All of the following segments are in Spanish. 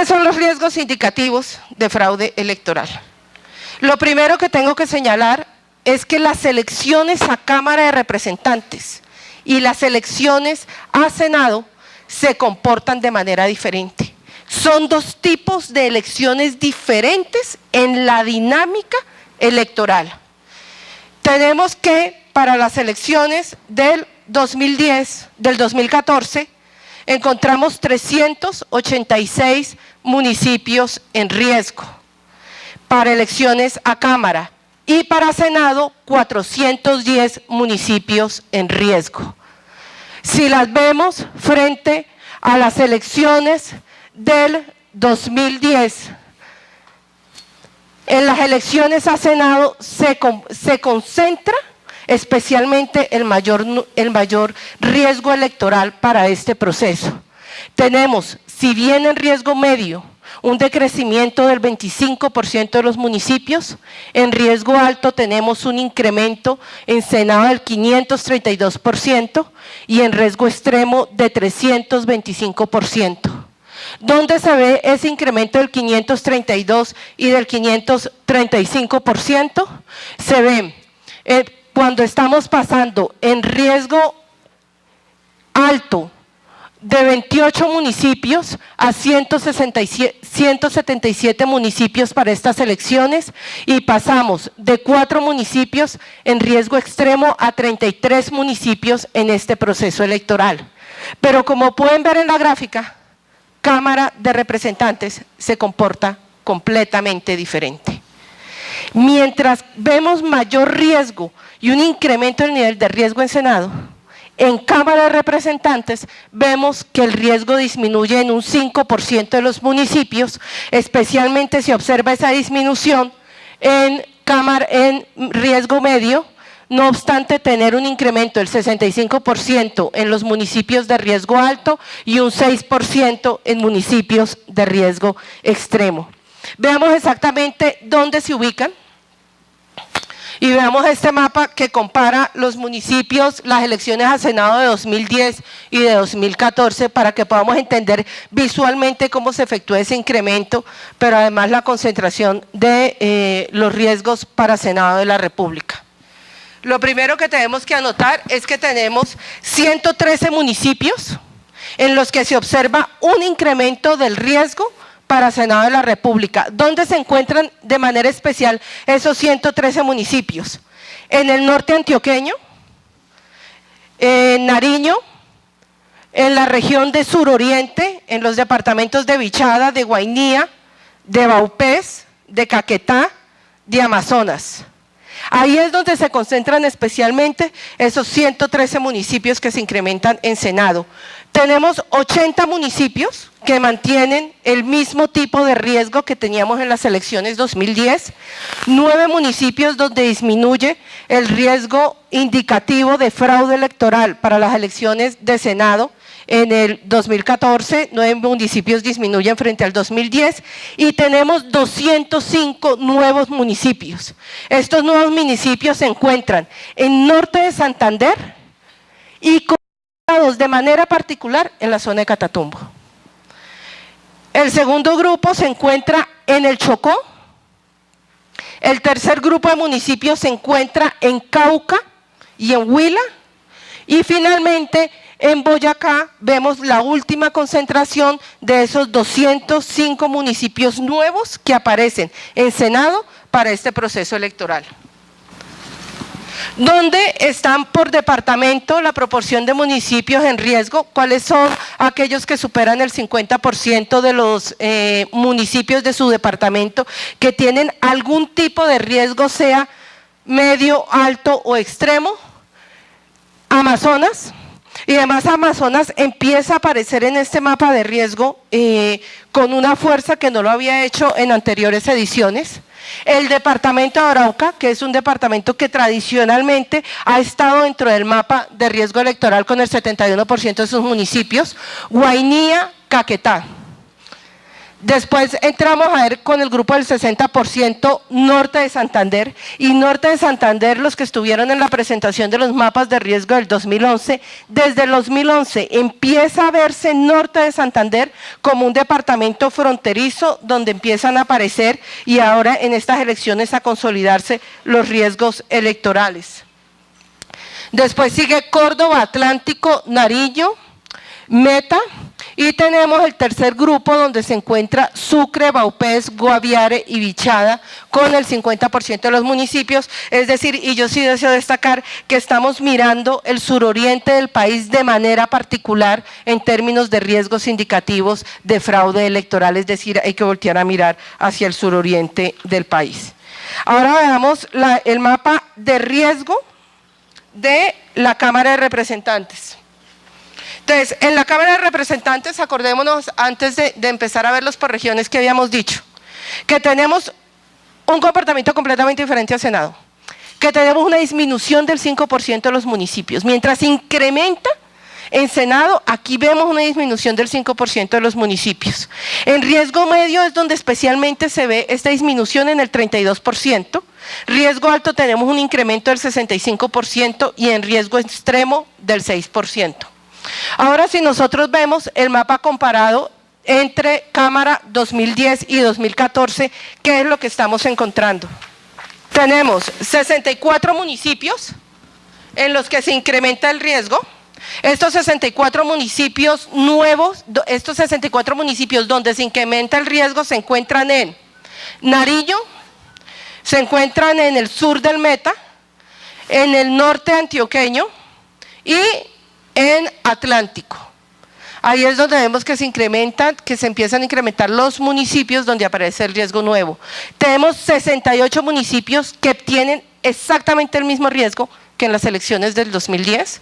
¿Cuáles son los riesgos indicativos de fraude electoral? Lo primero que tengo que señalar es que las elecciones a Cámara de Representantes y las elecciones a Senado se comportan de manera diferente. Son dos tipos de elecciones diferentes en la dinámica electoral. Tenemos que para las elecciones del 2010, del 2014, encontramos 386 municipios en riesgo para elecciones a Cámara y para Senado 410 municipios en riesgo. Si las vemos frente a las elecciones del 2010, en las elecciones a Senado se concentra especialmente el mayor riesgo electoral para este proceso. Tenemos, si bien en riesgo medio, un decrecimiento del 25% de los municipios, en riesgo alto tenemos un incremento en Senado del 532% y en riesgo extremo de 325%. ¿Dónde se ve ese incremento del 532 y del 535%? Se ve cuando estamos pasando en riesgo alto de 28 municipios a 177 municipios para estas elecciones y pasamos de 4 municipios en riesgo extremo a 33 municipios en este proceso electoral. Pero como pueden ver en la gráfica, Cámara de Representantes se comporta completamente diferente. Mientras vemos mayor riesgo y un incremento del nivel de riesgo en Senado, en Cámara de Representantes vemos que el riesgo disminuye en un 5% de los municipios, especialmente se observa esa disminución en riesgo medio, no obstante tener un incremento del 65% en los municipios de riesgo alto y un 6% en municipios de riesgo extremo. Veamos exactamente dónde se ubican. Y veamos este mapa que compara los municipios, las elecciones a Senado de 2010 y de 2014 para que podamos entender visualmente cómo se efectúa ese incremento, pero además la concentración de los riesgos para Senado de la República. Lo primero que tenemos que anotar es que tenemos 113 municipios en los que se observa un incremento del riesgo para Senado de la República. ¿Dónde se encuentran de manera especial esos 113 municipios? En el norte antioqueño, en Nariño, en la región de suroriente, en los departamentos de Vichada, de Guainía, de Vaupés, de Caquetá, de Amazonas. Ahí es donde se concentran especialmente esos 113 municipios que se incrementan en Senado. Tenemos 80 municipios que mantienen el mismo tipo de riesgo que teníamos en las elecciones 2010, 9 municipios donde disminuye el riesgo indicativo de fraude electoral para las elecciones de Senado. En el 2014, 9 municipios disminuyen frente al 2010 y tenemos 205 nuevos municipios. Estos nuevos municipios se encuentran en norte de Santander y concentrados de manera particular en la zona de Catatumbo. El segundo grupo se encuentra en el Chocó. El tercer grupo de municipios se encuentra en Cauca y en Huila. Y finalmente, en Boyacá vemos la última concentración de esos 205 municipios nuevos que aparecen en Senado para este proceso electoral. ¿Dónde están por departamento la proporción de municipios en riesgo? ¿Cuáles son aquellos que superan el 50% de los municipios de su departamento que tienen algún tipo de riesgo, sea medio, alto o extremo? Amazonas. Y además Amazonas empieza a aparecer en este mapa de riesgo con una fuerza que no lo había hecho en anteriores ediciones. El departamento de Arauca, que es un departamento que tradicionalmente ha estado dentro del mapa de riesgo electoral con el 71% de sus municipios. Guainía, Caquetá. Después entramos a ver con el grupo del 60% norte de Santander, y norte de Santander, los que estuvieron en la presentación de los mapas de riesgo del 2011, desde el 2011 empieza a verse norte de Santander como un departamento fronterizo donde empiezan a aparecer y ahora en estas elecciones a consolidarse los riesgos electorales. Después sigue Córdoba, Atlántico, Nariño, Meta. Y tenemos el tercer grupo donde se encuentra Sucre, Vaupés, Guaviare y Bichada con el 50% de los municipios. Es decir, y yo sí deseo destacar que estamos mirando el suroriente del país de manera particular en términos de riesgos indicativos de fraude electoral. Es decir, hay que voltear a mirar hacia el suroriente del país. Ahora veamos el mapa de riesgo de la Cámara de Representantes. Entonces, en la Cámara de Representantes, acordémonos antes de empezar a verlos por regiones que habíamos dicho, que tenemos un comportamiento completamente diferente al Senado, que tenemos una disminución del 5% de los municipios, mientras incrementa en Senado, aquí vemos una disminución del 5% de los municipios. En riesgo medio es donde especialmente se ve esta disminución en el 32%, riesgo alto tenemos un incremento del 65% y en riesgo extremo del 6%. Ahora, si nosotros vemos el mapa comparado entre Cámara 2010 y 2014, ¿qué es lo que estamos encontrando? Tenemos 64 municipios en los que se incrementa el riesgo. Estos 64 municipios nuevos, estos 64 municipios donde se incrementa el riesgo se encuentran en Nariño, se encuentran en el sur del Meta, en el norte antioqueño y en Atlántico. Ahí es donde vemos que se incrementan, que se empiezan a incrementar los municipios donde aparece el riesgo nuevo. Tenemos 68 municipios que tienen exactamente el mismo riesgo que en las elecciones del 2010,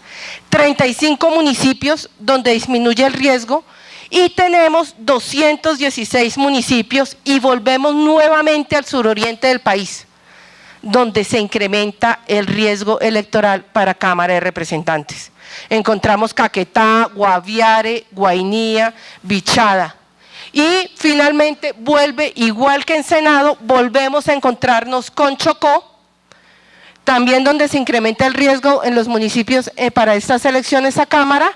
35 municipios donde disminuye el riesgo y tenemos 216 municipios y volvemos nuevamente al suroriente del país, donde se incrementa el riesgo electoral para Cámara de Representantes. Encontramos Caquetá, Guaviare, Guainía, Bichada. Y finalmente vuelve, igual que en Senado, volvemos a encontrarnos con Chocó, también donde se incrementa el riesgo en los municipios para estas elecciones a Cámara,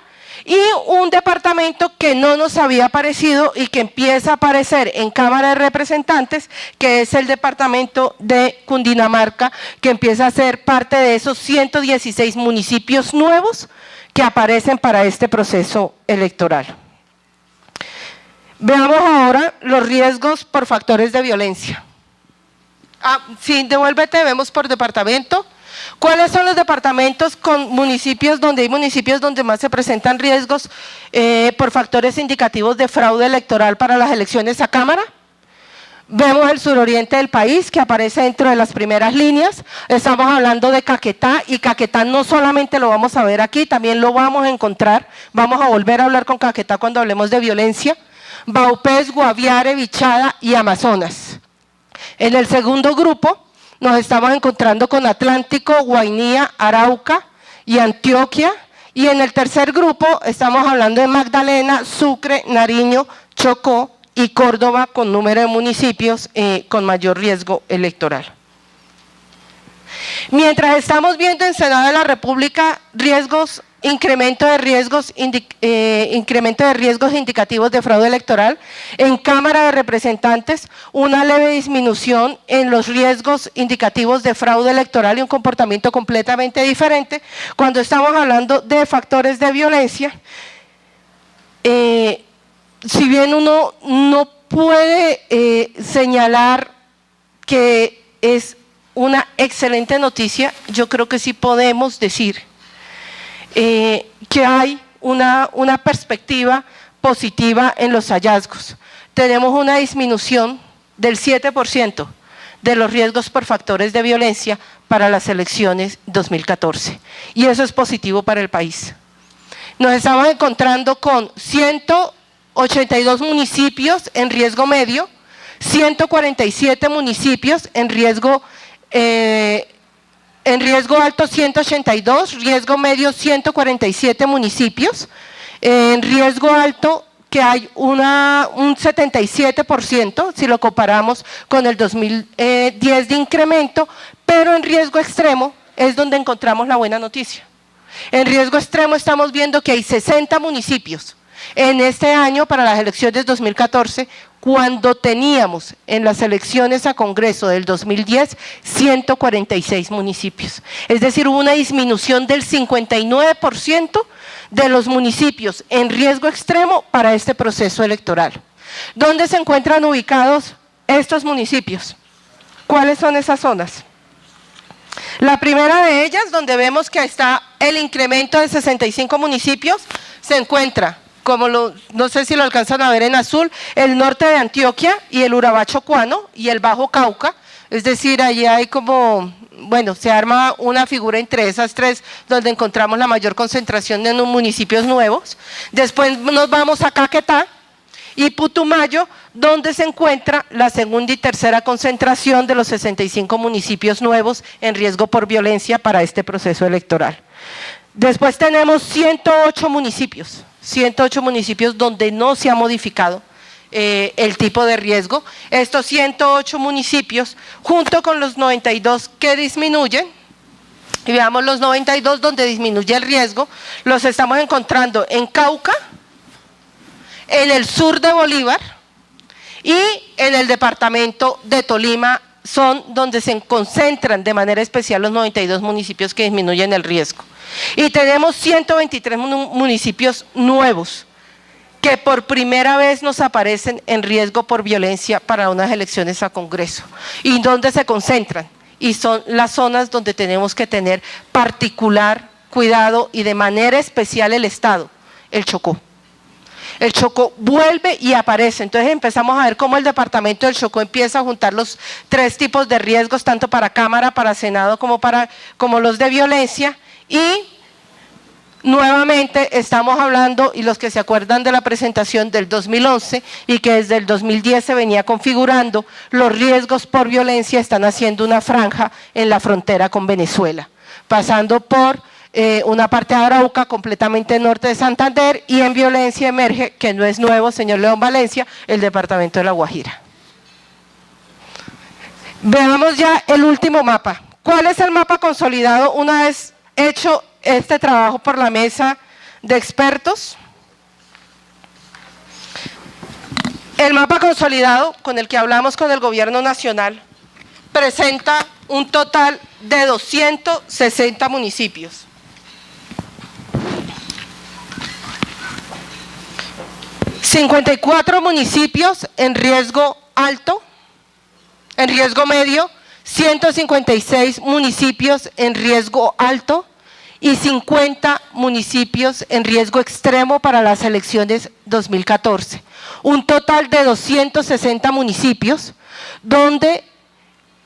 y un departamento que no nos había aparecido y que empieza a aparecer en Cámara de Representantes, que es el departamento de Cundinamarca, que empieza a ser parte de esos 116 municipios nuevos que aparecen para este proceso electoral. Veamos ahora los riesgos por factores de violencia. Sí, devuélvete, vemos por departamento. ¿Cuáles son los departamentos con municipios donde hay municipios donde más se presentan riesgos por factores indicativos de fraude electoral para las elecciones a Cámara? Vemos el suroriente del país que aparece dentro de las primeras líneas. Estamos hablando de Caquetá, y Caquetá no solamente lo vamos a ver aquí, también lo vamos a encontrar. Vamos a volver a hablar con Caquetá cuando hablemos de violencia. Vaupés, Guaviare, Bichada y Amazonas. En el segundo grupo nos estamos encontrando con Atlántico, Guainía, Arauca y Antioquia. Y en el tercer grupo estamos hablando de Magdalena, Sucre, Nariño, Chocó y Córdoba, con número de municipios con mayor riesgo electoral. Mientras estamos viendo en Senado de la República incremento de riesgos indicativos de fraude electoral, en Cámara de Representantes una leve disminución en los riesgos indicativos de fraude electoral y un comportamiento completamente diferente. Cuando estamos hablando de factores de violencia, si bien uno no puede señalar que es una excelente noticia, yo creo que sí podemos decir que hay una perspectiva positiva en los hallazgos. Tenemos una disminución del 7% de los riesgos por factores de violencia para las elecciones 2014, y eso es positivo para el país. Nos estamos encontrando con 182 municipios en riesgo medio, 147 municipios en riesgo alto 182, riesgo medio 147 municipios, en riesgo alto que hay un 77%, si lo comparamos con el 2010 de incremento, pero en riesgo extremo es donde encontramos la buena noticia. En riesgo extremo estamos viendo que hay 60 municipios en este año para las elecciones 2014, cuando teníamos en las elecciones a Congreso del 2010 146 municipios. Es decir, hubo una disminución del 59% de los municipios en riesgo extremo para este proceso electoral. ¿Dónde se encuentran ubicados estos municipios? ¿Cuáles son esas zonas? La primera de ellas, donde vemos que está el incremento de 65 municipios, se encuentra, no sé si lo alcanzan a ver en azul, el norte de Antioquia y el Urabá Chocuano y el Bajo Cauca. Es decir, allí hay como, bueno, se arma una figura entre esas tres donde encontramos la mayor concentración de municipios nuevos. Después nos vamos a Caquetá y Putumayo, donde se encuentra la segunda y tercera concentración de los 65 municipios nuevos en riesgo por violencia para este proceso electoral. Después tenemos 108 municipios donde no se ha modificado el tipo de riesgo. Estos 108 municipios, junto con los 92 que disminuyen, y veamos los 92 donde disminuye el riesgo, los estamos encontrando en Cauca, en el sur de Bolívar y en el departamento de Tolima, son donde se concentran de manera especial los 92 municipios que disminuyen el riesgo. Y tenemos 123 municipios nuevos que por primera vez nos aparecen en riesgo por violencia para unas elecciones a Congreso. ¿Y dónde se concentran? Y son las zonas donde tenemos que tener particular cuidado y de manera especial el Estado, el Chocó. El Chocó vuelve y aparece, entonces empezamos a ver cómo el departamento del Chocó empieza a juntar los tres tipos de riesgos, tanto para Cámara, para Senado, como los de violencia, y nuevamente estamos hablando, y los que se acuerdan de la presentación del 2011 y que desde el 2010 se venía configurando, los riesgos por violencia están haciendo una franja en la frontera con Venezuela, pasando por una parte de Arauca, completamente norte de Santander, y en violencia emerge, que no es nuevo, señor León Valencia, el departamento de La Guajira. Veamos ya el último mapa. ¿Cuál es el mapa consolidado una vez hecho este trabajo por la mesa de expertos? El mapa consolidado con el que hablamos con el gobierno nacional presenta un total de 260 municipios. 54 municipios en riesgo alto, en riesgo medio, 156 municipios en riesgo alto y 50 municipios en riesgo extremo para las elecciones 2014. Un total de 260 municipios donde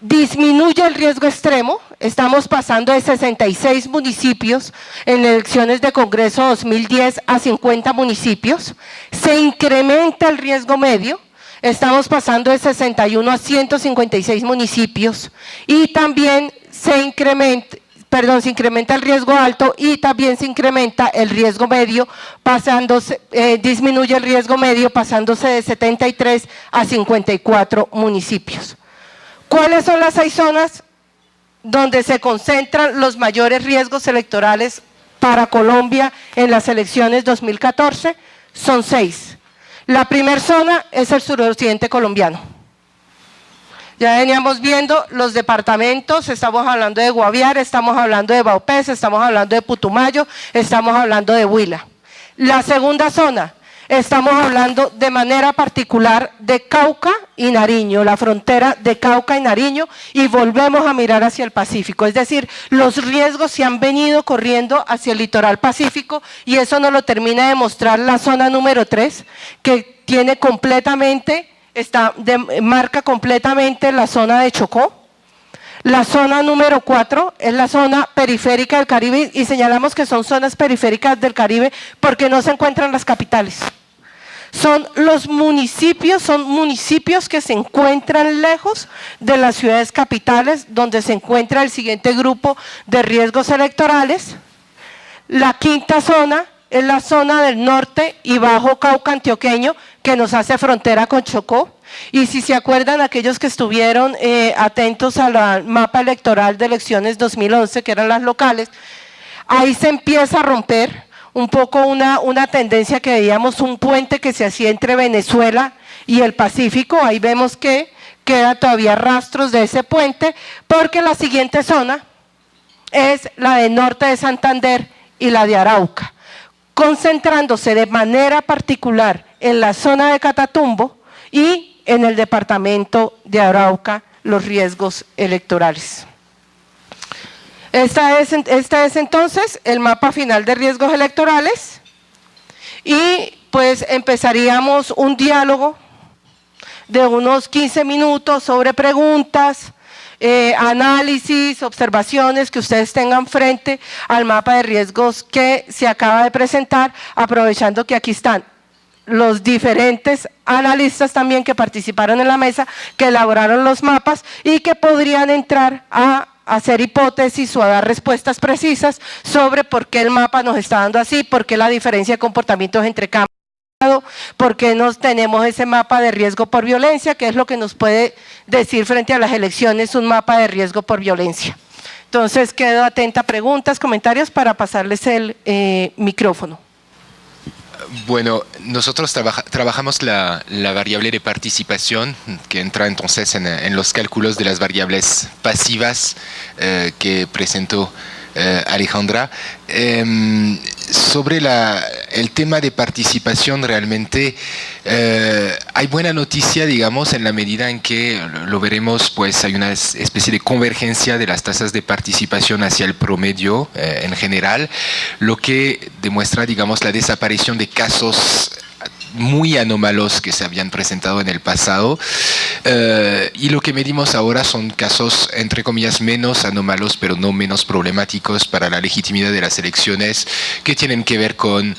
disminuye el riesgo extremo. Estamos pasando de 66 municipios en elecciones de Congreso 2010 a 50 municipios. Se incrementa el riesgo medio. Estamos pasando de 61 a 156 municipios y también se incrementa el riesgo alto y también se incrementa el riesgo medio, disminuye el riesgo medio pasándose de 73 a 54 municipios. ¿Cuáles son las 6 zonas donde se concentran los mayores riesgos electorales para Colombia en las elecciones 2014? Son 6. La primera zona es el suroccidente colombiano. Ya veníamos viendo los departamentos, estamos hablando de Guaviare, estamos hablando de Vaupés, estamos hablando de Putumayo, estamos hablando de Huila. La segunda zona, estamos hablando de manera particular de Cauca y Nariño, la frontera de Cauca y Nariño, y volvemos a mirar hacia el Pacífico. Es decir, los riesgos se han venido corriendo hacia el litoral pacífico y eso nos lo termina de mostrar la zona número 3, que tiene completamente, marca completamente la zona de Chocó. La zona número 4 es la zona periférica del Caribe y señalamos que son zonas periféricas del Caribe porque no se encuentran las capitales. Son municipios que se encuentran lejos de las ciudades capitales, donde se encuentra el siguiente grupo de riesgos electorales. La quinta zona es la zona del norte y Bajo Cauca antioqueño que nos hace frontera con Chocó. Y si se acuerdan aquellos que estuvieron atentos al mapa electoral de elecciones 2011, que eran las locales, ahí se empieza a romper un poco una tendencia que veíamos, un puente que se hacía entre Venezuela y el Pacífico. Ahí vemos que queda todavía rastros de ese puente, porque la siguiente zona es la del norte de Santander y la de Arauca, concentrándose de manera particular en la zona de Catatumbo y en el departamento de Arauca los riesgos electorales. Este es entonces el mapa final de riesgos electorales y pues empezaríamos un diálogo de unos 15 minutos sobre preguntas, análisis, observaciones que ustedes tengan frente al mapa de riesgos que se acaba de presentar, aprovechando que aquí están los diferentes analistas también que participaron en la mesa, que elaboraron los mapas y que podrían entrar a hacer hipótesis o a dar respuestas precisas sobre por qué el mapa nos está dando así, por qué la diferencia de comportamientos entre cámaras, por qué nos tenemos ese mapa de riesgo por violencia, que es lo que nos puede decir frente a las elecciones un mapa de riesgo por violencia. Entonces quedo atenta a preguntas, comentarios para pasarles el micrófono. Bueno, nosotros trabajamos la variable de participación que entra entonces en los cálculos de las variables pasivas que presentó Alejandra. Sobre el tema de participación, realmente hay buena noticia, digamos, en la medida en que lo veremos, pues hay una especie de convergencia de las tasas de participación hacia el promedio en general, lo que demuestra, digamos, la desaparición de casos muy anómalos que se habían presentado en el pasado, y lo que medimos ahora son casos, entre comillas, menos anómalos, pero no menos problemáticos para la legitimidad de las elecciones, que tienen que ver con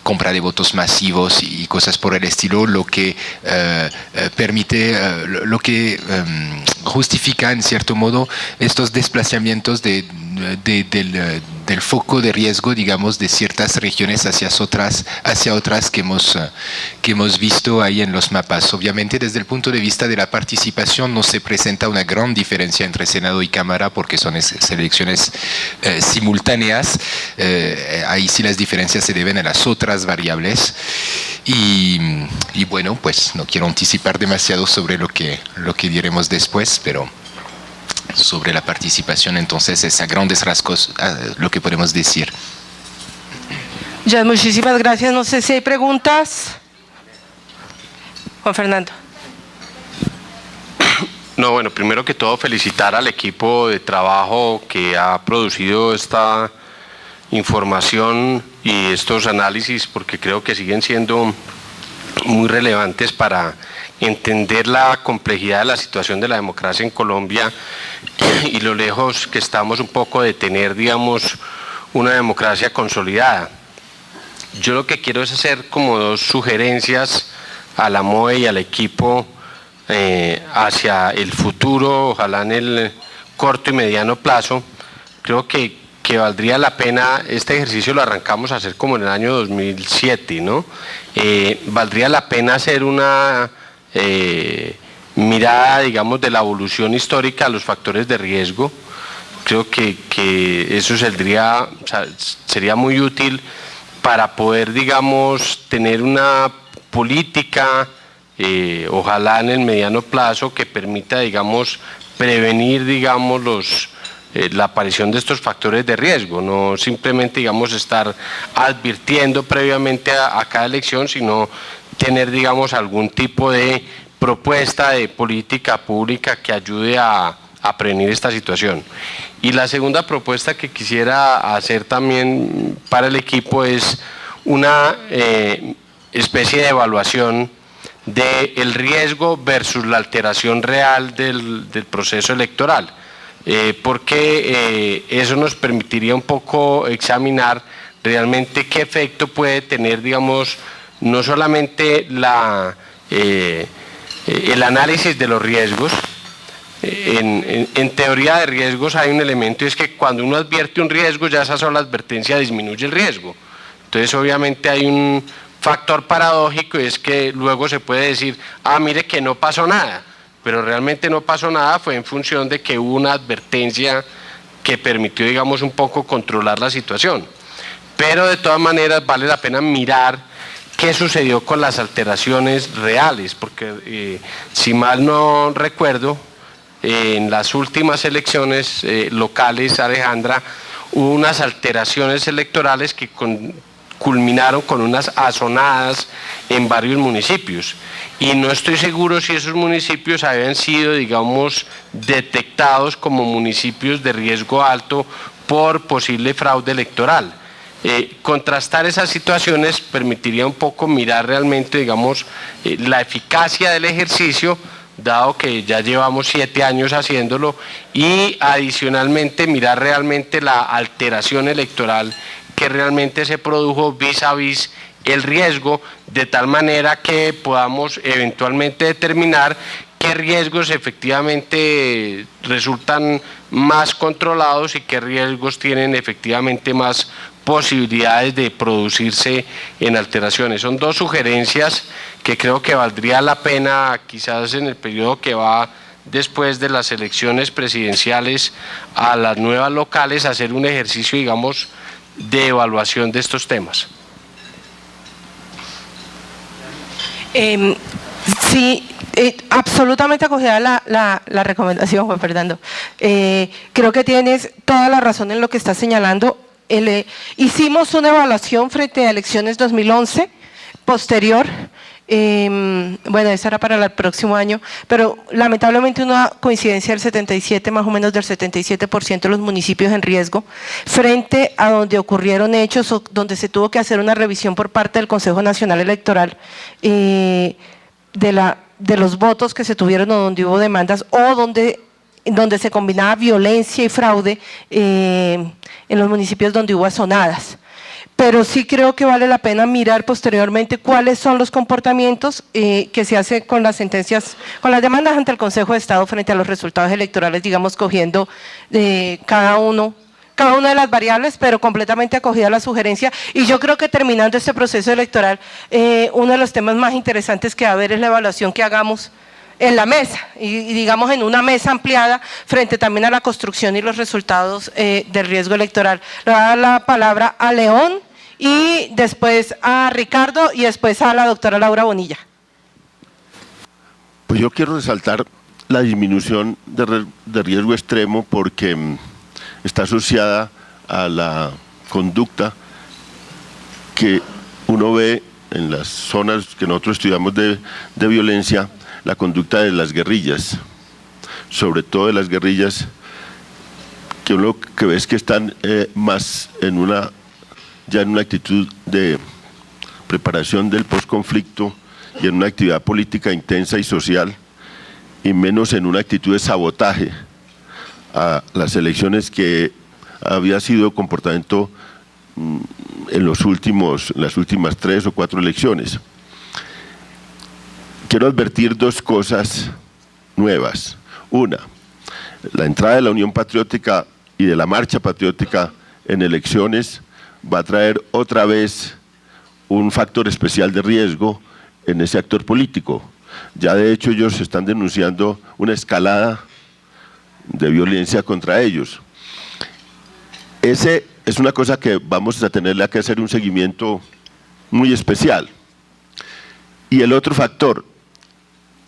compra de votos masivos y cosas por el estilo, lo que permite, lo que justifica en cierto modo estos desplazamientos del foco de riesgo, digamos, de ciertas regiones hacia otras que hemos visto ahí en los mapas. Obviamente, desde el punto de vista de la participación no se presenta una gran diferencia entre Senado y Cámara porque son elecciones simultáneas. Ahí sí las diferencias se deben a las otras variables. Y bueno, pues no quiero anticipar demasiado sobre lo que diremos después, pero sobre la participación, entonces, es a grandes rasgos lo que podemos decir. Ya, muchísimas gracias. No sé si hay preguntas. Juan Fernando. No, bueno, primero que todo felicitar al equipo de trabajo que ha producido esta información y estos análisis, porque creo que siguen siendo muy relevantes para entender la complejidad de la situación de la democracia en Colombia y lo lejos que estamos un poco de tener, digamos, una democracia consolidada. Yo lo que quiero es hacer como dos sugerencias a la MOE y al equipo hacia el futuro, ojalá en el corto y mediano plazo. Creo que valdría la pena, este ejercicio lo arrancamos a hacer como en el año 2007, ¿no? Valdría la pena hacer una mirada, digamos, de la evolución histórica a los factores de riesgo. Creo que eso sería muy útil para poder, digamos, tener una política, ojalá en el mediano plazo, que permita, digamos, prevenir, digamos, la aparición de estos factores de riesgo, no simplemente, digamos, estar advirtiendo previamente a cada elección, sino tener, digamos, algún tipo de propuesta de política pública que ayude a prevenir esta situación. Y la segunda propuesta que quisiera hacer también para el equipo es una especie de evaluación del riesgo versus la alteración real del proceso electoral, porque eso nos permitiría un poco examinar realmente qué efecto puede tener, digamos, no solamente el análisis de los riesgos. En teoría de riesgos hay un elemento, y es que cuando uno advierte un riesgo, ya esa sola advertencia disminuye el riesgo. Entonces obviamente hay un factor paradójico y es que luego se puede decir, mire que no pasó nada, pero realmente no pasó nada, fue en función de que hubo una advertencia que permitió, digamos, un poco controlar la situación. Pero de todas maneras vale la pena mirar qué sucedió con las alteraciones reales, porque si mal no recuerdo, en las últimas elecciones locales, Alejandra, hubo unas alteraciones electorales que culminaron con unas azonadas en varios municipios. Y no estoy seguro si esos municipios habían sido, digamos, detectados como municipios de riesgo alto por posible fraude electoral. Contrastar esas situaciones permitiría un poco mirar realmente, digamos, la eficacia del ejercicio, dado que ya llevamos 7 años haciéndolo, y adicionalmente mirar realmente la alteración electoral que realmente se produjo vis a vis el riesgo, de tal manera que podamos eventualmente determinar qué riesgos efectivamente resultan más controlados y qué riesgos tienen efectivamente más posibilidades de producirse en alteraciones. Son 2 sugerencias que creo que valdría la pena, quizás en el periodo que va después de las elecciones presidenciales a las nuevas locales, hacer un ejercicio, digamos, de evaluación de estos temas. Sí, absolutamente acogida la recomendación, Juan Fernando. Creo que tienes toda la razón en lo que estás señalando. Hicimos una evaluación frente a elecciones 2011, posterior, bueno, esa era para el próximo año, pero lamentablemente una coincidencia del 77, más o menos del 77% de los municipios en riesgo, frente a donde ocurrieron hechos o donde se tuvo que hacer una revisión por parte del Consejo Nacional Electoral de los votos que se tuvieron o donde hubo demandas o donde se combinaba violencia y fraude en los municipios donde hubo azonadas. Pero sí creo que vale la pena mirar posteriormente cuáles son los comportamientos que se hacen con las sentencias, con las demandas ante el Consejo de Estado frente a los resultados electorales, digamos, cogiendo cada una de las variables, pero completamente acogida la sugerencia. Y yo creo que terminando este proceso electoral, uno de los temas más interesantes que va a haber es la evaluación que hagamos en la mesa, y digamos en una mesa ampliada frente también a la construcción y los resultados del riesgo electoral. Le voy a dar la palabra a León y después a Ricardo y después a la doctora Laura Bonilla. Pues yo quiero resaltar la disminución de riesgo extremo porque está asociada a la conducta que uno ve en las zonas que nosotros estudiamos de violencia, la conducta de las guerrillas, sobre todo de las guerrillas que uno que ve es que están más ya en una actitud de preparación del posconflicto y en una actividad política intensa y social, y menos en una actitud de sabotaje a las elecciones, que había sido comportamiento en las últimas 3 o 4 elecciones. Quiero advertir 2 cosas nuevas. Una, la entrada de la Unión Patriótica y de la Marcha Patriótica en elecciones va a traer otra vez un factor especial de riesgo en ese actor político. Ya de hecho ellos están denunciando una escalada de violencia contra ellos. Ese es una cosa que vamos a tenerle que hacer un seguimiento muy especial. Y el otro factor,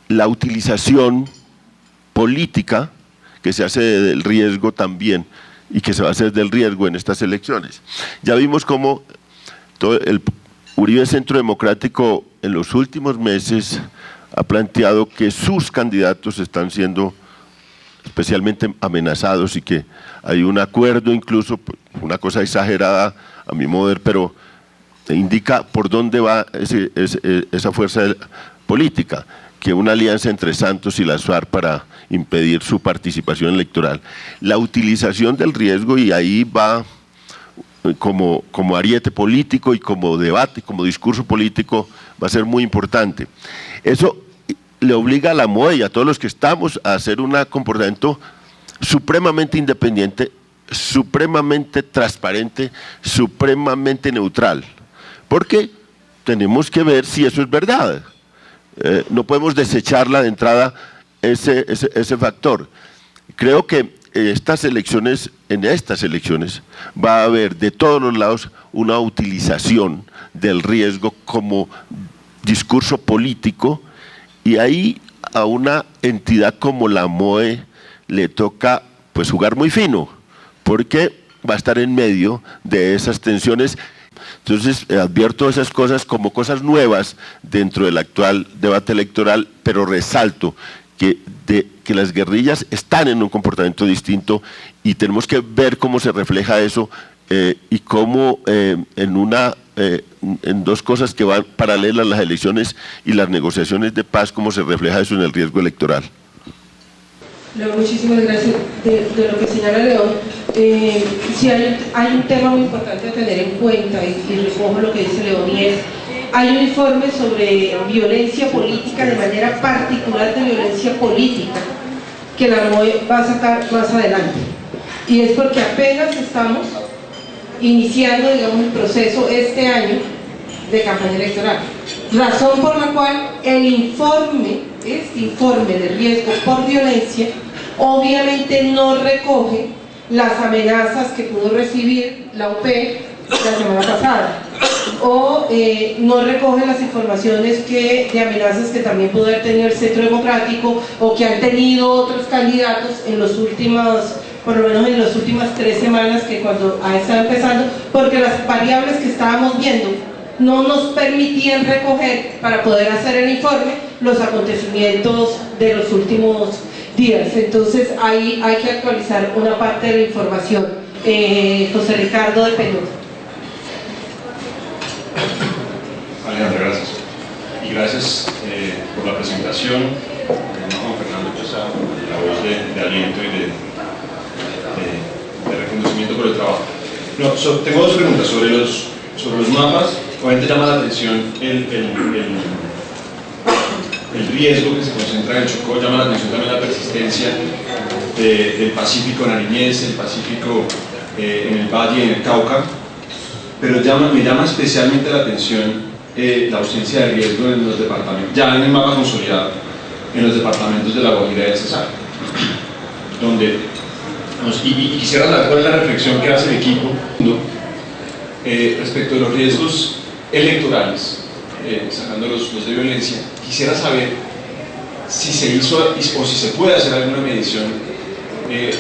la utilización política que se hace del riesgo también y que se va a hacer del riesgo en estas elecciones. Ya vimos cómo todo el Uribe Centro Democrático en los últimos meses ha planteado que sus candidatos están siendo especialmente amenazados y que hay un acuerdo, incluso una cosa exagerada a mi modo de ver, pero indica por dónde va esa fuerza política, que una alianza entre Santos y las FARC para impedir su participación electoral. La utilización del riesgo, y ahí va como ariete político y como debate, como discurso político, va a ser muy importante. Eso le obliga a la MOE y a todos los que estamos a hacer un comportamiento supremamente independiente, supremamente transparente, supremamente neutral. porque tenemos que ver si eso es verdad. No podemos desecharla de entrada ese factor. Creo que en estas elecciones va a haber de todos los lados una utilización del riesgo como discurso político, y ahí a una entidad como la MOE le toca pues jugar muy fino, porque va a estar en medio de esas tensiones. Entonces advierto esas cosas como cosas nuevas dentro del actual debate electoral, pero resalto que las guerrillas están en un comportamiento distinto y tenemos que ver cómo se refleja eso y cómo en dos cosas que van paralelas, las elecciones y las negociaciones de paz, cómo se refleja eso en el riesgo electoral. Leo, muchísimas gracias. De lo que señala León, sí hay un tema muy importante a tener en cuenta, y recojo lo que dice León, y es: hay un informe sobre violencia política, de manera particular de violencia política, que la MOE va a sacar más adelante, y es porque apenas estamos iniciando, digamos, el proceso este año de campaña electoral, razón por la cual este informe de riesgo por violencia obviamente no recoge las amenazas que pudo recibir la UP la semana pasada, o no recoge las informaciones de amenazas que también pudo haber tenido el Centro Democrático, o que han tenido otros candidatos en los últimos, por lo menos en las últimas 3 semanas, que cuando ha estado empezando, porque las variables que estábamos viendo no nos permitían recoger, para poder hacer el informe, los acontecimientos de los últimos días. Entonces ahí hay que actualizar una parte de la información. José Ricardo de Penudo. Alejandra, gracias. Y gracias por la presentación. Juan Fernando, pues, la voz de aliento y de reconocimiento por el trabajo. No, tengo 2 preguntas sobre los mapas. Obviamente llama la atención el riesgo que se concentra en el Chocó, llama la atención también la persistencia del Pacífico nariñense, el Pacífico en el Valle y en el Cauca, pero me llama especialmente la atención la ausencia de riesgo en los departamentos, ya en el mapa consolidado, en los departamentos de La Guajira y del Cesar, donde, y quisiera saber cuál es la reflexión que hace el equipo respecto de los riesgos electorales, sacando los de violencia. Quisiera saber si se hizo o si se puede hacer alguna medición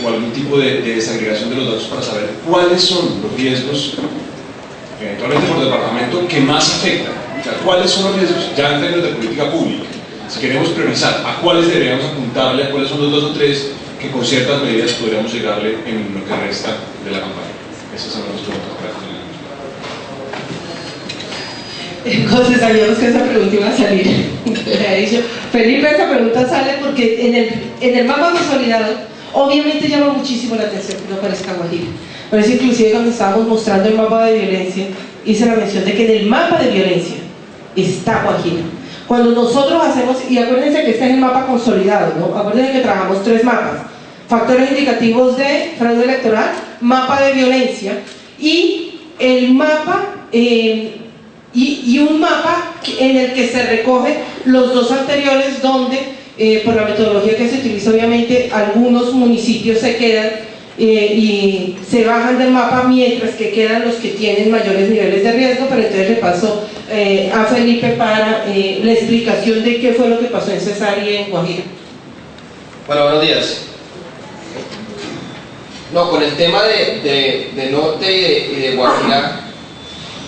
o algún tipo de desagregación de los datos para saber cuáles son los riesgos, eventualmente por departamento, que más afectan. O sea, cuáles son los riesgos, ya en términos de política pública, si queremos priorizar a cuáles deberíamos apuntarle, a cuáles son los 2 o 3 que con ciertas medidas podríamos llegarle en lo que resta de la campaña. Esas son las 2 preguntas. Entonces sabíamos que esa pregunta iba a salir. Felipe, esa pregunta sale porque en el mapa consolidado obviamente llama muchísimo la atención que no aparezca Guajira. Por eso inclusive cuando estábamos mostrando el mapa de violencia, hice la mención de que en el mapa de violencia está Guajira. Cuando nosotros hacemos, y acuérdense que este es el mapa consolidado, ¿no? Acuérdense que trabajamos 3 mapas: factores indicativos de fraude electoral, mapa de violencia y el mapa y un mapa en el que se recoge los 2 anteriores, donde por la metodología que se utiliza, obviamente algunos municipios se quedan y se bajan del mapa, mientras que quedan los que tienen mayores niveles de riesgo. Pero entonces le paso a Felipe para la explicación de qué fue lo que pasó en Cesar y en Guajira. Bueno, buenos días. No, con el tema de Norte y de Guajira,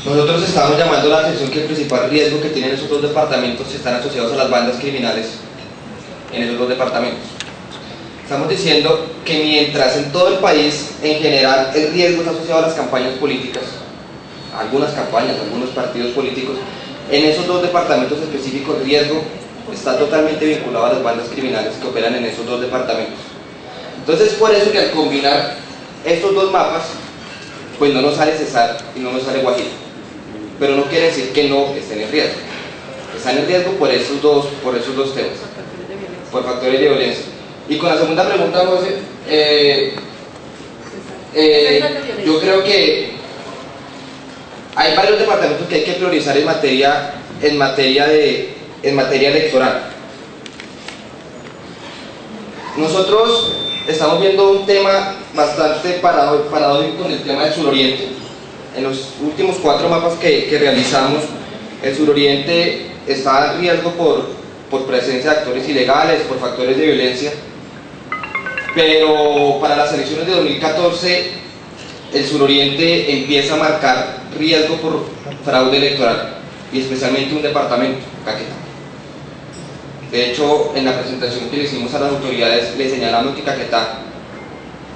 nosotros estamos llamando la atención que el principal riesgo que tienen esos 2 departamentos están asociados a las bandas criminales en esos 2 departamentos. Estamos diciendo que mientras en todo el país, en general, el riesgo está asociado a las campañas políticas, a algunas campañas, a algunos partidos políticos, en esos 2 departamentos específicos el riesgo está totalmente vinculado a las bandas criminales que operan en esos 2 departamentos. Entonces, por eso que al combinar estos 2 mapas, pues no nos sale Cesar y no nos sale Guajira. Pero no quiere decir que no estén en riesgo. Están en riesgo por esos dos temas, por factores de violencia. Y con la segunda pregunta, José, yo creo que Hay varios departamentos que hay que priorizar en materia electoral. Nosotros estamos viendo un tema bastante paradójico con el tema del suroriente. En los últimos 4 mapas que realizamos, el suroriente está en riesgo por presencia de actores ilegales, por factores de violencia, pero para las elecciones de 2014 el suroriente empieza a marcar riesgo por fraude electoral, y especialmente un departamento, Caquetá. De hecho, en la presentación que le hicimos a las autoridades, le señalamos que Caquetá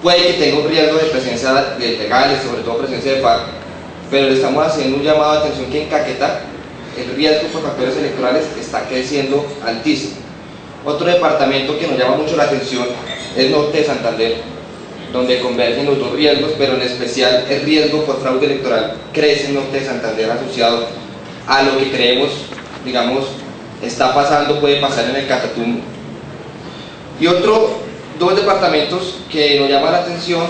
puede que tenga un riesgo de presencia de ilegales, sobre todo presencia de FARC, pero le estamos haciendo un llamado de atención que en Caquetá el riesgo por factores electorales está creciendo altísimo. Otro departamento que nos llama mucho la atención es Norte de Santander, donde convergen los dos riesgos, pero en especial el riesgo por fraude electoral crece en Norte de Santander, asociado a lo que creemos, digamos, está pasando, puede pasar en el Catatumbo. Y dos departamentos que nos llaman la atención,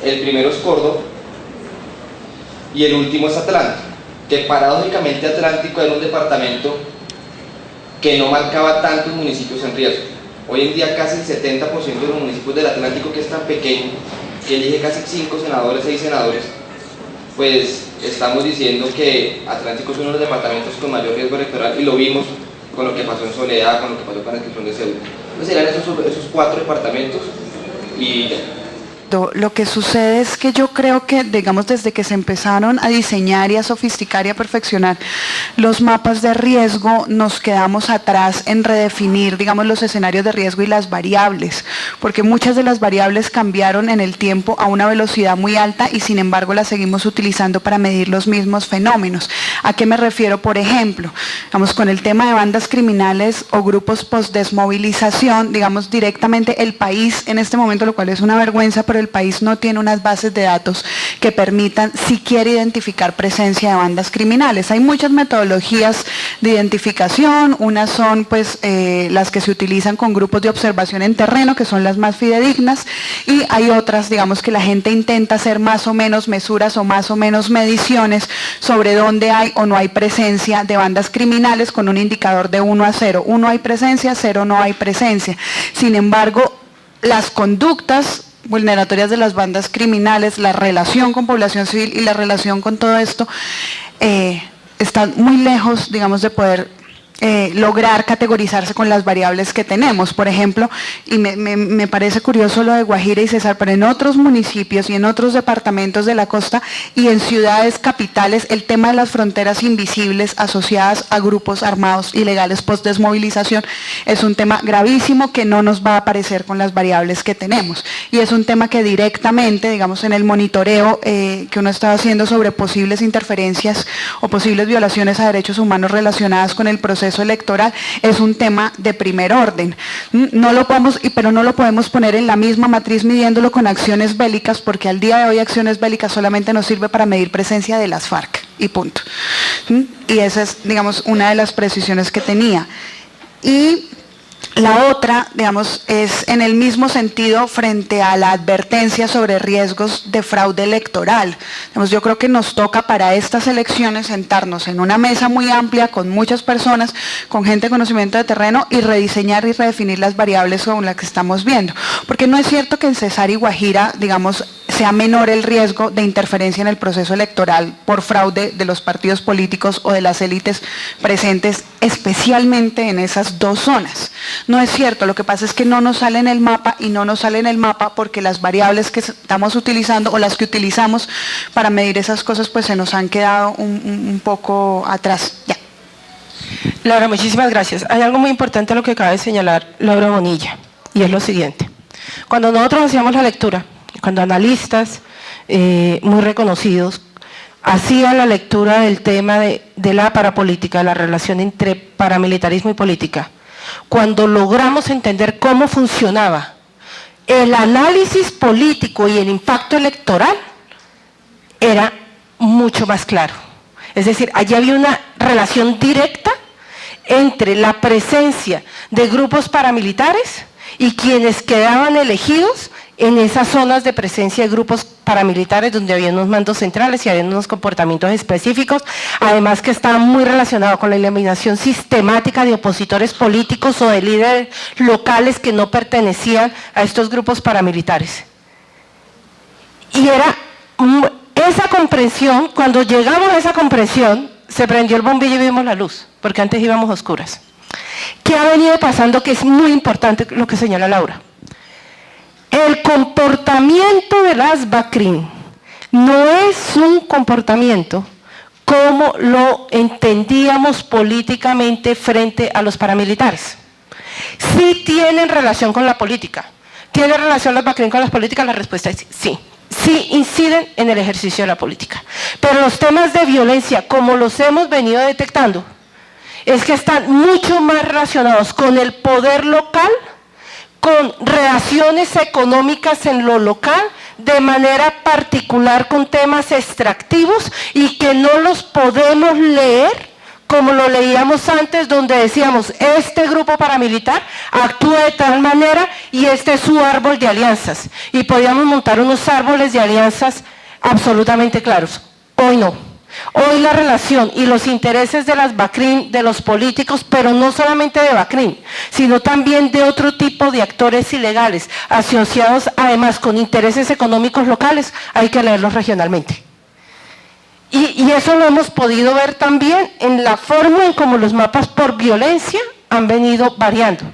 el primero es Córdoba y el último es Atlántico, que paradójicamente Atlántico era un departamento que no marcaba tantos municipios en riesgo. Hoy en día casi el 70% de los municipios del Atlántico, que es tan pequeño, que elige casi 5 senadores, 6 senadores, pues estamos diciendo que Atlántico es uno de los departamentos con mayor riesgo electoral, y lo vimos con lo que pasó en Soledad, con lo que pasó con la inscripción de Ceuta. Entonces eran esos 4 departamentos y ya. Lo que sucede es que yo creo que, digamos, desde que se empezaron a diseñar y a sofisticar y a perfeccionar los mapas de riesgo, nos quedamos atrás en redefinir, digamos, los escenarios de riesgo y las variables, porque muchas de las variables cambiaron en el tiempo a una velocidad muy alta y sin embargo las seguimos utilizando para medir los mismos fenómenos. ¿A qué me refiero? Por ejemplo, digamos, con el tema de bandas criminales o grupos post-desmovilización, digamos, directamente el país en este momento, lo cual es una vergüenza, pero el país no tiene unas bases de datos que permitan siquiera identificar presencia de bandas criminales. Hay muchas metodologías de identificación, unas son pues las que se utilizan con grupos de observación en terreno, que son las más fidedignas, y hay otras, digamos, que la gente intenta hacer más o menos mesuras o más o menos mediciones sobre dónde hay o no hay presencia de bandas criminales con un indicador de 1 a 0. 1 hay presencia, 0 no hay presencia. Sin embargo, las conductas vulneratorias de las bandas criminales, la relación con población civil y la relación con todo esto están muy lejos, digamos, de poder lograr categorizarse con las variables que tenemos. Por ejemplo, y me parece curioso lo de Guajira y Cesar, pero en otros municipios y en otros departamentos de la costa y en ciudades capitales, el tema de las fronteras invisibles asociadas a grupos armados ilegales post-desmovilización es un tema gravísimo que no nos va a aparecer con las variables que tenemos. Y es un tema que directamente, digamos, en el monitoreo que uno está haciendo sobre posibles interferencias o posibles violaciones a derechos humanos relacionadas con el proceso electoral, es un tema de primer orden. No lo podemos, pero no lo podemos poner en la misma matriz midiéndolo con acciones bélicas, porque al día de hoy acciones bélicas solamente nos sirve para medir presencia de las FARC y punto. Y esa es, digamos, una de las precisiones que tenía. Y la otra, digamos, es en el mismo sentido frente a la advertencia sobre riesgos de fraude electoral. Digamos, yo creo que nos toca para estas elecciones sentarnos en una mesa muy amplia con muchas personas, con gente de conocimiento de terreno, y rediseñar y redefinir las variables con las que estamos viendo. Porque no es cierto que en Cesar y Guajira, digamos, sea menor el riesgo de interferencia en el proceso electoral por fraude de los partidos políticos o de las élites presentes, especialmente en esas dos zonas. No es cierto, lo que pasa es que no nos sale en el mapa, y no nos sale en el mapa porque las variables que estamos utilizando o las que utilizamos para medir esas cosas pues se nos han quedado un poco atrás. Ya. Laura, muchísimas gracias. Hay algo muy importante a lo que acaba de señalar Laura Bonilla, y es lo siguiente. Cuando nosotros hacíamos la lectura, cuando analistas muy reconocidos hacían la lectura del tema de la parapolítica, la relación entre paramilitarismo y política, cuando logramos entender cómo funcionaba el análisis político y el impacto electoral, era mucho más claro. Es decir, allí había una relación directa entre la presencia de grupos paramilitares y quienes quedaban elegidos en esas zonas de presencia de grupos paramilitares donde había unos mandos centrales y había unos comportamientos específicos, además que estaba muy relacionado con la eliminación sistemática de opositores políticos o de líderes locales que no pertenecían a estos grupos paramilitares. Y era esa comprensión, cuando llegamos a esa comprensión, se prendió el bombillo y vimos la luz, porque antes íbamos a oscuras. ¿Qué ha venido pasando? Que es muy importante lo que señala Laura. El comportamiento de las BACRIM no es un comportamiento como lo entendíamos políticamente frente a los paramilitares. Sí tienen relación con la política. ¿Tiene relación las BACRIM con las políticas? La respuesta es sí. Sí inciden en el ejercicio de la política. Pero los temas de violencia, como los hemos venido detectando, es que están mucho más relacionados con el poder local, con relaciones económicas en lo local, de manera particular con temas extractivos y que no los podemos leer como lo leíamos antes, donde decíamos, este grupo paramilitar actúa de tal manera y este es su árbol de alianzas. Y podíamos montar unos árboles de alianzas absolutamente claros. Hoy no. Hoy la relación y los intereses de las BACRIM, de los políticos, pero no solamente de BACRIM, sino también de otro tipo de actores ilegales, asociados además con intereses económicos locales, hay que leerlos regionalmente. Y eso lo hemos podido ver también en la forma en cómo los mapas por violencia han venido variando.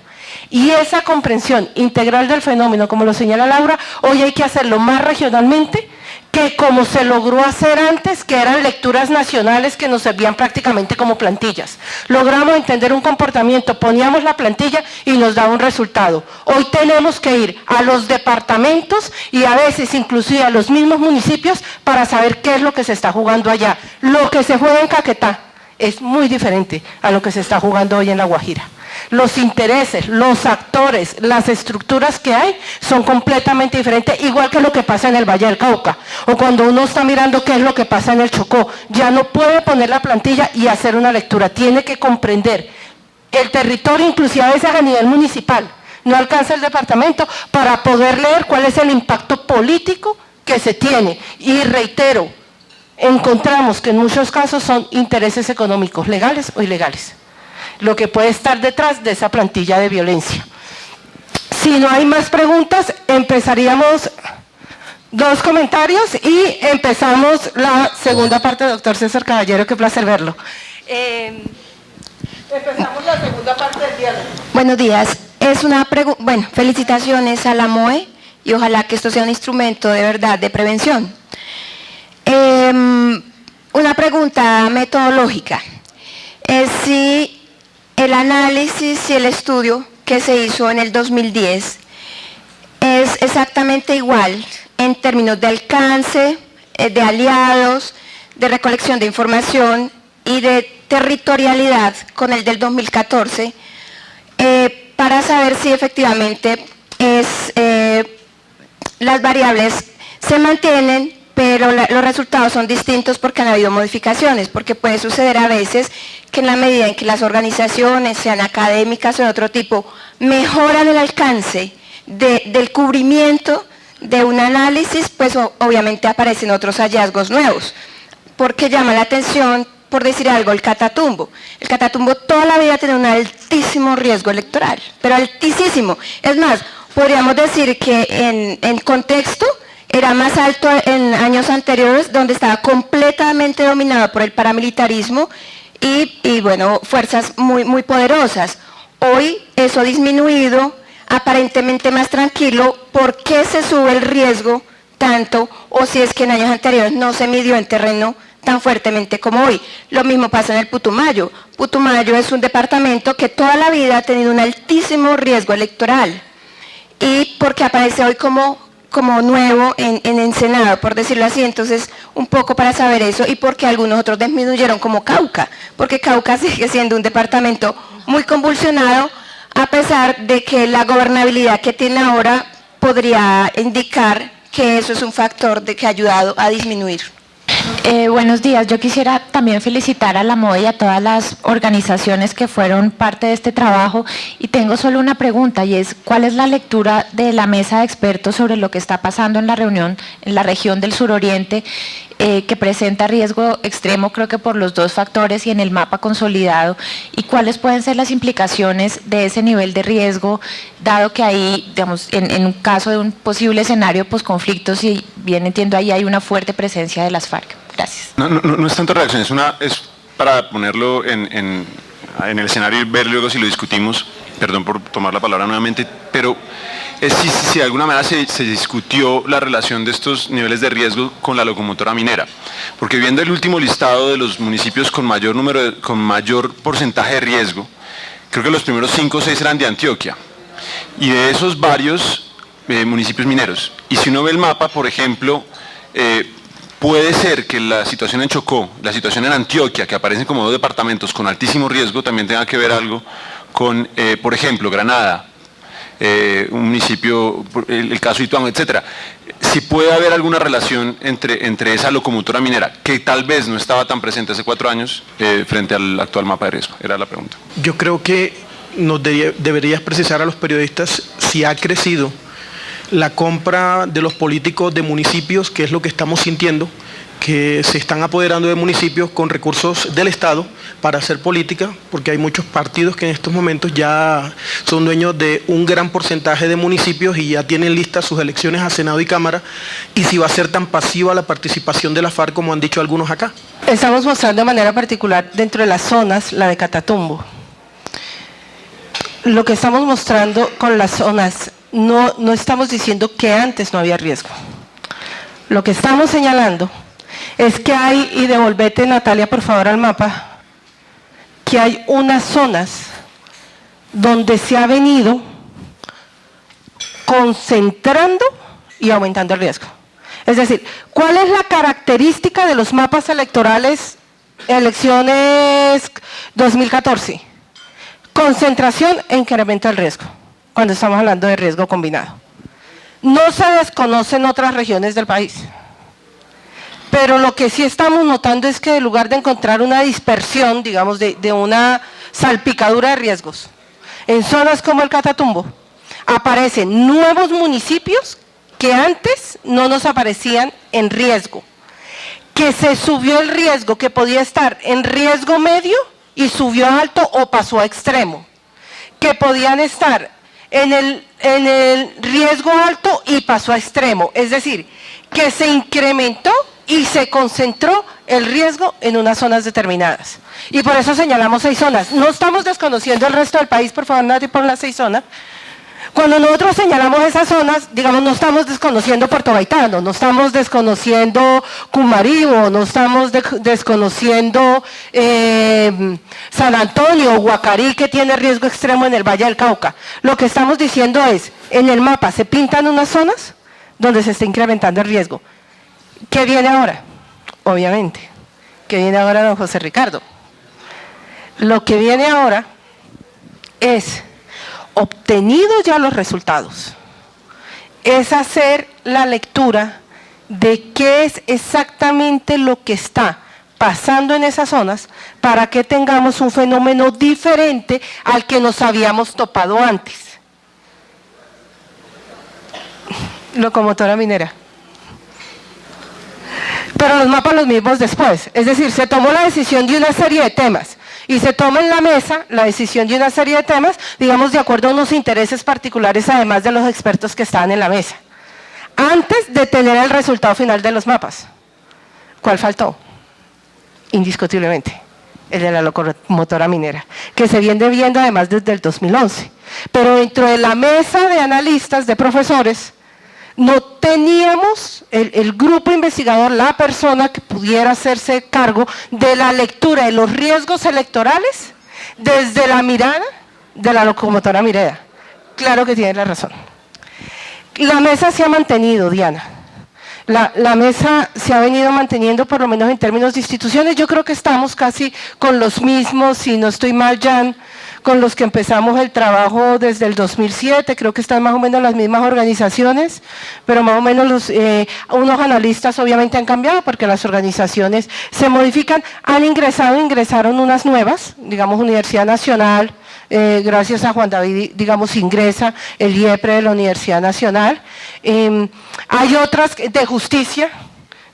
Y esa comprensión integral del fenómeno, como lo señala Laura, hoy hay que hacerlo más regionalmente que como se logró hacer antes, que eran lecturas nacionales que nos servían prácticamente como plantillas. Logramos entender un comportamiento, poníamos la plantilla y nos daba un resultado. Hoy tenemos que ir a los departamentos y a veces inclusive a los mismos municipios para saber qué es lo que se está jugando allá. Lo que se juega en Caquetá es muy diferente a lo que se está jugando hoy en La Guajira. Los intereses, los actores, las estructuras que hay son completamente diferentes, igual que lo que pasa en el Valle del Cauca, o cuando uno está mirando qué es lo que pasa en el Chocó, ya no puede poner la plantilla y hacer una lectura, tiene que comprender el territorio, inclusive a veces a nivel municipal, no alcanza el departamento para poder leer cuál es el impacto político que se tiene, y reitero, encontramos que en muchos casos son intereses económicos, legales o ilegales, lo que puede estar detrás de esa plantilla de violencia. Si no hay más preguntas, empezaríamos 2 comentarios y empezamos la segunda parte, doctor César Caballero, qué placer verlo. Empezamos la segunda parte del diálogo. Buenos días. Es una pregunta, bueno, felicitaciones a la MOE y ojalá que esto sea un instrumento de verdad de prevención. Una pregunta metodológica. Es si el análisis y el estudio que se hizo en el 2010 es exactamente igual en términos de alcance, de aliados, de recolección de información y de territorialidad con el del 2014, para saber si efectivamente las variables se mantienen, pero los resultados son distintos porque han habido modificaciones, porque puede suceder a veces que en la medida en que las organizaciones, sean académicas o de otro tipo, mejoran el alcance del cubrimiento de un análisis, pues obviamente aparecen otros hallazgos nuevos, porque llama la atención, por decir algo, el Catatumbo. El Catatumbo toda la vida tiene un altísimo riesgo electoral, pero altísimo. Es más, podríamos decir que en contexto era más alto en años anteriores, donde estaba completamente dominado por el paramilitarismo y bueno, fuerzas muy poderosas. Hoy eso ha disminuido, aparentemente más tranquilo. ¿Por qué se sube el riesgo tanto? O si es que en años anteriores no se midió en terreno tan fuertemente como hoy. Lo mismo pasa en el Putumayo. Putumayo es un departamento que toda la vida ha tenido un altísimo riesgo electoral. Y porque aparece hoy como nuevo en Ensenada, por decirlo así. Entonces, un poco para saber eso, y porque algunos otros disminuyeron, como Cauca, porque Cauca sigue siendo un departamento muy convulsionado, a pesar de que la gobernabilidad que tiene ahora podría indicar que eso es un factor que ha ayudado a disminuir. Buenos días. Yo quisiera también felicitar a la MODE y a todas las organizaciones que fueron parte de este trabajo, y tengo solo una pregunta, y es ¿cuál es la lectura de la mesa de expertos sobre lo que está pasando en la reunión en la región del suroriente, que presenta riesgo extremo, creo que por los dos factores, y en el mapa consolidado, y cuáles pueden ser las implicaciones de ese nivel de riesgo, dado que ahí, digamos, en un caso de un posible escenario posconflicto, si bien entiendo, ahí hay una fuerte presencia de las FARC? Gracias. No es tanto reacción, es para ponerlo en el escenario y ver luego si lo discutimos. Perdón por tomar la palabra nuevamente, pero es si de alguna manera se discutió la relación de estos niveles de riesgo con la locomotora minera. Porque viendo el último listado de los municipios con mayor porcentaje de riesgo, creo que los primeros 5 o 6 eran de Antioquia. Y de esos varios municipios mineros. Y si uno ve el mapa, por ejemplo, puede ser que la situación en Chocó, la situación en Antioquia, que aparecen como 2 departamentos con altísimo riesgo, también tenga que ver algo con, por ejemplo, Granada, un municipio, el caso Ituango, etc. Si puede haber alguna relación entre esa locomotora minera, que tal vez no estaba tan presente hace 4 años, frente al actual mapa de riesgo. Era la pregunta. Yo creo que deberías precisar a los periodistas si ha crecido la compra de los políticos de municipios, que es lo que estamos sintiendo, que se están apoderando de municipios con recursos del Estado para hacer política, porque hay muchos partidos que en estos momentos ya son dueños de un gran porcentaje de municipios y ya tienen listas sus elecciones a Senado y Cámara, y si va a ser tan pasiva la participación de la FARC como han dicho algunos acá. Estamos mostrando de manera particular dentro de las zonas la de Catatumbo. Lo que estamos mostrando con las zonas, no estamos diciendo que antes no había riesgo. Lo que estamos señalando es que hay, y devolvete Natalia por favor al mapa, que hay unas zonas donde se ha venido concentrando y aumentando el riesgo. Es decir, ¿cuál es la característica de los mapas electorales, elecciones 2014? Concentración e incremento del riesgo, cuando estamos hablando de riesgo combinado. No se desconocen otras regiones del país, pero lo que sí estamos notando es que en lugar de encontrar una dispersión, digamos, de una salpicadura de riesgos, en zonas como el Catatumbo, aparecen nuevos municipios que antes no nos aparecían en riesgo, que se subió el riesgo, que podía estar en riesgo medio y subió a alto o pasó a extremo, que podían estar en el riesgo alto y pasó a extremo, es decir, que se incrementó y se concentró el riesgo en unas zonas determinadas. Y por eso señalamos 6 zonas. No estamos desconociendo el resto del país, por favor, nadie por las 6 zonas. Cuando nosotros señalamos esas zonas, digamos, no estamos desconociendo Puerto Gaitán, no estamos desconociendo Cumaribo, no estamos desconociendo San Antonio o Guacarí, que tiene riesgo extremo en el Valle del Cauca. Lo que estamos diciendo es, en el mapa se pintan unas zonas donde se está incrementando el riesgo. ¿Qué viene ahora? Obviamente. ¿Qué viene ahora, don José Ricardo? Lo que viene ahora es, obtenidos ya los resultados, es hacer la lectura de qué es exactamente lo que está pasando en esas zonas para que tengamos un fenómeno diferente al que nos habíamos topado antes. Locomotora minera. Pero los mapas los mismos después, es decir, se tomó la decisión de una serie de temas y se toma en la mesa la decisión de una serie de temas, digamos, de acuerdo a unos intereses particulares, además de los expertos que estaban en la mesa, antes de tener el resultado final de los mapas. ¿Cuál faltó? Indiscutiblemente, el de la locomotora minera, que se viene viendo además desde el 2011. Pero dentro de la mesa de analistas, de profesores, no teníamos el grupo investigador, la persona que pudiera hacerse cargo de la lectura de los riesgos electorales desde la mirada de la locomotora minera. Claro que tiene la razón. La mesa se ha mantenido, Diana. La mesa se ha venido manteniendo, por lo menos en términos de instituciones. Yo creo que estamos casi con los mismos, si no estoy mal, Jan, con los que empezamos el trabajo desde el 2007, creo que están más o menos las mismas organizaciones, pero más o menos unos analistas obviamente han cambiado porque las organizaciones se modifican, ingresaron unas nuevas, digamos Universidad Nacional, gracias a Juan David, digamos, ingresa el IEPRE de la Universidad Nacional. Hay otras de justicia,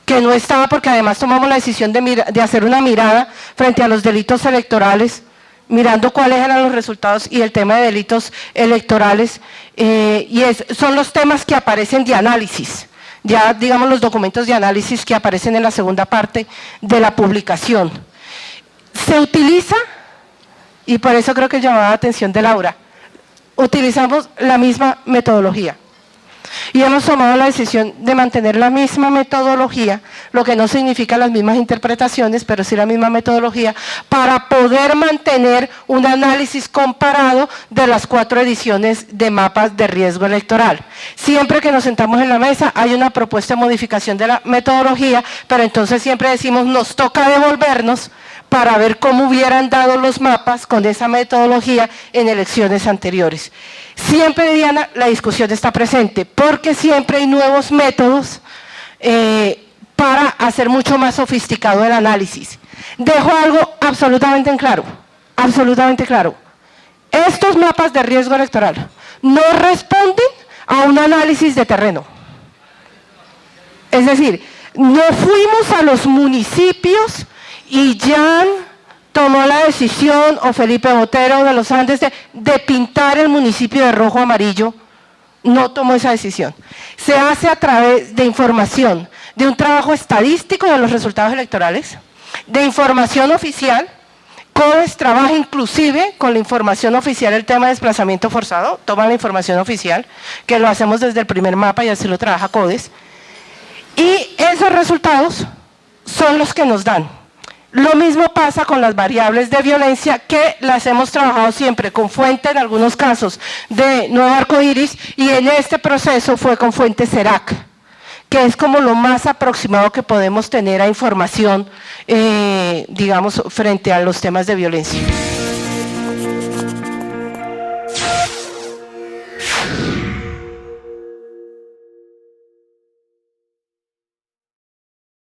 que no estaba porque además tomamos la decisión de hacer una mirada frente a los delitos electorales, mirando cuáles eran los resultados y el tema de delitos electorales, son los temas que aparecen de análisis, ya digamos los documentos de análisis que aparecen en la segunda parte de la publicación. Se utiliza, y por eso creo que llamaba la atención de Laura, utilizamos la misma metodología. Y hemos tomado la decisión de mantener la misma metodología, lo que no significa las mismas interpretaciones, pero sí la misma metodología, para poder mantener un análisis comparado de las 4 ediciones de mapas de riesgo electoral. Siempre que nos sentamos en la mesa hay una propuesta de modificación de la metodología, pero entonces siempre decimos, nos toca devolvernos para ver cómo hubieran dado los mapas con esa metodología en elecciones anteriores. Siempre, Diana, la discusión está presente, porque siempre hay nuevos métodos para hacer mucho más sofisticado el análisis. Dejo algo absolutamente en claro, absolutamente claro. Estos mapas de riesgo electoral no responden a un análisis de terreno. Es decir, no fuimos a los municipios y Jan tomó la decisión, o Felipe Botero de los Andes, de pintar el municipio de rojo amarillo. No tomó esa decisión. Se hace a través de información, de un trabajo estadístico de los resultados electorales, de información oficial. CODES trabaja inclusive con la información oficial el tema de desplazamiento forzado, toma la información oficial, que lo hacemos desde el primer mapa y así lo trabaja CODES. Y esos resultados son los que nos dan. Lo mismo pasa con las variables de violencia, que las hemos trabajado siempre con fuente, en algunos casos, de Nuevo Arcoiris, y en este proceso fue con fuente CERAC, que es como lo más aproximado que podemos tener a información, digamos, frente a los temas de violencia.